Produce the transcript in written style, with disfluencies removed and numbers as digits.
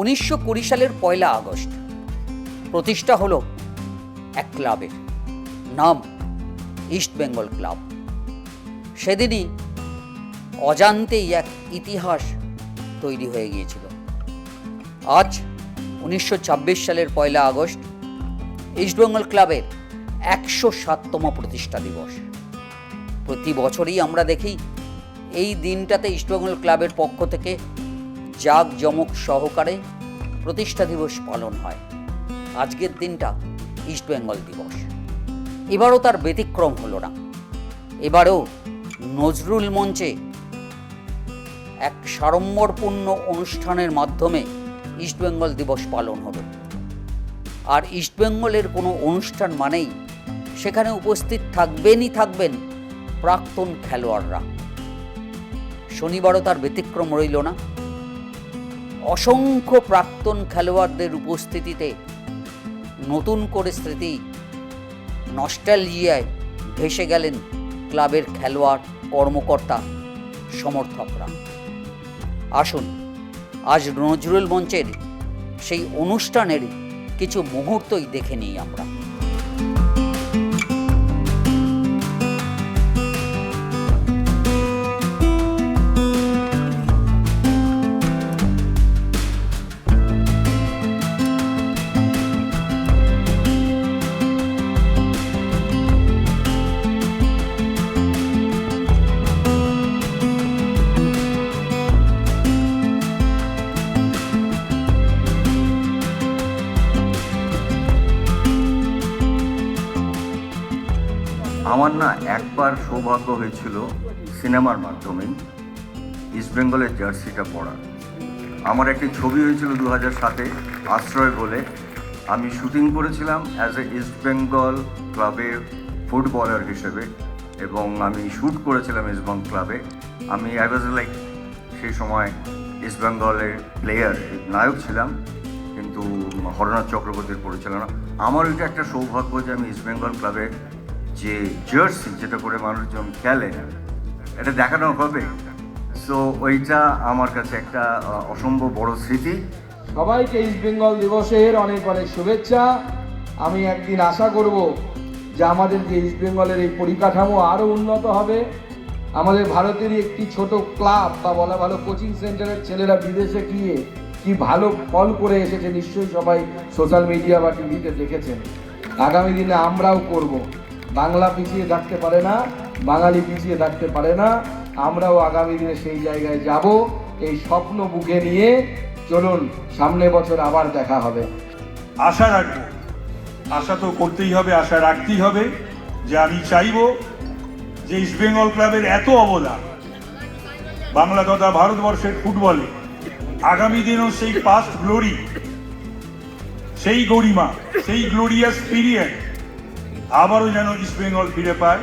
1920 সালের 1 আগস্ট প্রতিষ্ঠা হলো এক ক্লাবের, নাম ইস্ট বেঙ্গল ক্লাব। সেদিনই অজান্তেই এক ইতিহাস তৈরি হয়ে গিয়েছিল। আজ 1926 সালের 1 আগস্ট ইস্ট বেঙ্গল ক্লাবের 107তম প্রতিষ্ঠা দিবস। প্রতি বছরই আমরা দেখি এই দিনটাতে ইস্ট বেঙ্গল ক্লাবের পক্ষ থেকে জাঁকজমক সহকারে প্রতিষ্ঠা দিবস পালন হয়। আজকের দিনটা ইস্ট বেঙ্গল দিবস। এবারও তার ব্যতিক্রম হলো না। এবারেও নজরুল মঞ্চে এক সাড়ম্বরপূর্ণ অনুষ্ঠানের মাধ্যমে ইস্ট বেঙ্গল দিবস পালন হবে। আর ইস্ট বেঙ্গলের কোনো অনুষ্ঠান মানেই সেখানে উপস্থিত থাকবেন প্রাক্তন খেলোয়াড়রা। শনিবারও তার ব্যতিক্রম রইল না। অসংখ্য প্রাক্তন খেলোয়াড়দের উপস্থিতিতে নতুন করে স্মৃতি নস্টালজিয়ায় ভেসে গেলেন ক্লাবের খেলোয়াড়, কর্মকর্তা, সমর্থকরা। আসুন আজ নজরুল মঞ্চের সেই অনুষ্ঠানের কিছু মুহূর্তই দেখে নিই আমরা। আমার না একবার সৌভাগ্য হয়েছিল সিনেমার মাধ্যমেই ইস্ট বেঙ্গলের জার্সিটা পরার। আমার একটি ছবি হয়েছিল 2007-এ আশ্রয় বলে। আমি শুটিং করেছিলাম অ্যাজ এ ইস্ট বেঙ্গল ক্লাবের ফুটবলার হিসেবে, এবং আমি শ্যুট করেছিলাম ইস্ট বেঙ্গল ক্লাবে। আমি আই ওয়াজ লাইক সেই সময় ইস্ট বেঙ্গলের প্লেয়ার, নায়ক ছিলাম, কিন্তু হরনাথ চক্রবর্তীর পরিচালনা। আমার এটা একটা সৌভাগ্য যে আমি ইস্ট বেঙ্গল ক্লাবের যে জার্সি, যেটা করে মানুষজন খেলে, এটা দেখানো হবে। সো ওইটা আমার কাছে একটা অসম্ভব বড় স্মৃতি। সবাইকে ইস্ট বেঙ্গল দিবসের অনেক অনেক শুভেচ্ছা। আমি একদিন আশা করব যে আমাদের যে ইস্ট বেঙ্গলের এই পরিকাঠামো আরও উন্নত হবে। আমাদের ভারতেরই একটি ছোট ক্লাব বা বলা ভালো কোচিং সেন্টারের ছেলেরা বিদেশে গিয়ে কি ভালো ফল করে এসেছে, নিশ্চয়ই সবাই সোশ্যাল মিডিয়া বা টিভিতে দেখেছেন। আগামী দিনে আমরাও করব। বাংলা পিছিয়ে থাকতে পারে না, বাঙালি পিছিয়ে থাকতে পারে না। আমরাও আগামী দিনে সেই জায়গায় যাব। এই স্বপ্ন বুকে নিয়ে চলুন, সামনে বছর আবার দেখা হবে। আশা রাখবো, আশা তো করতেই হবে, আশা রাখতেই হবে যে আমি চাইবো যে ইস্ট বেঙ্গল ক্লাবের এত অবদান বাংলা তথা ভারতবর্ষের ফুটবলে আগামী দিনেও সেই পাস্ট গ্লোরি, সেই গরিমা, সেই গ্লোরিয়াস পিরিয়ড আবারও যেন ইস্ট বেঙ্গল ফিরে পায়।